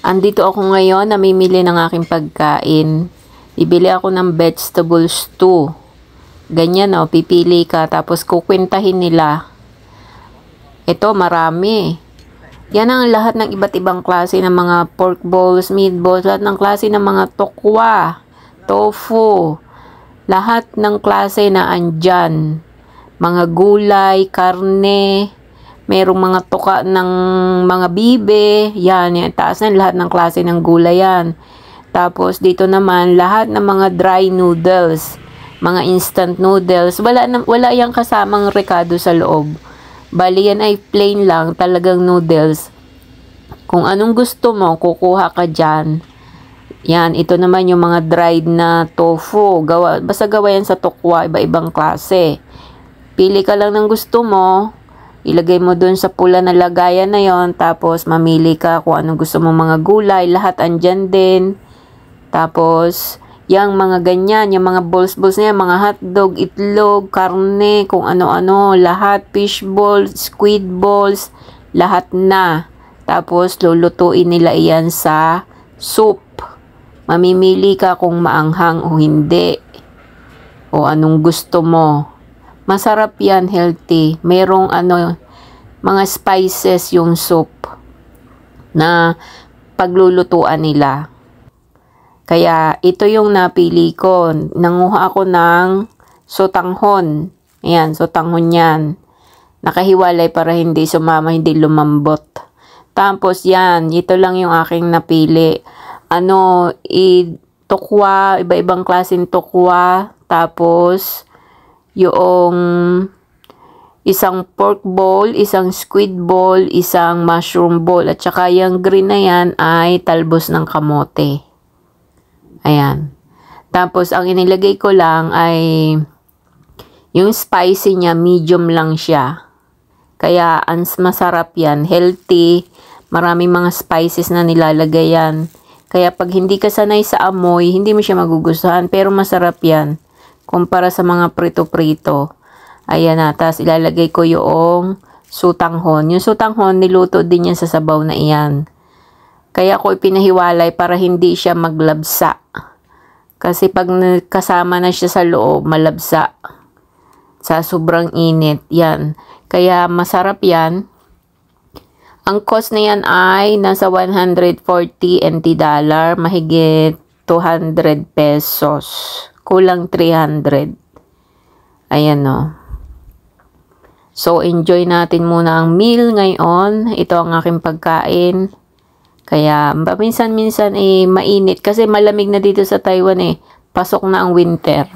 Andito ako ngayon, namimili ng aking pagkain. Bibili ako ng vegetables too. Ganyan o, pipili ka tapos kukwentahin nila. Ito, marami. Yan ang lahat ng iba't ibang klase ng mga pork balls, meatballs, lahat ng klase ng mga tokwa, tofu. Lahat ng klase na andyan. Mga gulay, karne, merong mga tuka ng mga bibe, yan, taas na lahat ng klase ng gulay yan. Tapos dito naman, lahat ng mga dry noodles, mga instant noodles, wala yang kasamang rekado sa loob. Bali yan ay plain lang, talagang noodles. Kung anong gusto mo, kukuha ka dyan. Yan, ito naman yung mga dried na tofu. Basta gawa yan sa tokwa, iba-ibang klase. Pili ka lang ng gusto mo, ilagay mo dun sa pula na lagayan na yon, tapos mamili ka kung anong gusto mo mga gulay, lahat andyan din. Tapos, yung mga ganyan, yung mga balls na yan, mga hotdog, itlog, karne, kung ano-ano, lahat, fish balls, squid balls, lahat na. Tapos, lulutuin nila iyan sa soup. Mamimili ka kung maanghang o hindi. O anong gusto mo. Masarap yan, healthy. Merong mga spices yung soup na paglulutuan nila. Kaya ito yung napili ko. Nanguha ako ng sotanghon. Ayan, sotanghon yan. Nakahiwalay para hindi sumama, hindi lumambot. Tapos yan, ito lang yung aking napili. Tokwa, iba-ibang klaseng tokwa. Tapos yung isang pork ball, isang squid ball, isang mushroom ball, at saka yung green na yan ay talbos ng kamote. Ayan. Tapos, ang inilagay ko lang ay yung spicy niya, medium lang siya. Kaya, masarap yan. Healthy. Maraming mga spices na nilalagay yan. Kaya, pag hindi ka sanay sa amoy, hindi mo siya magugustuhan. Pero, masarap yan. Kumpara sa mga prito-prito. Ayan na. Tapos, ilalagay ko yung sotanghon. Yung sotanghon, niluto din yan sa sabaw na iyan. Kaya ko ipinahiwalay para hindi siya maglabsa. Kasi pag kasama na siya sa loob, malabsa. Sa sobrang init. Yan. Kaya masarap yan. Ang cost na yan ay nasa 140 NT dollar. Mahigit 200 pesos. Kulang 300. Ayan o. So, enjoy natin muna ang meal ngayon. Ito ang aking pagkain. Kaya, minsan-minsan mainit. Kasi malamig na dito sa Taiwan Pasok na ang winter.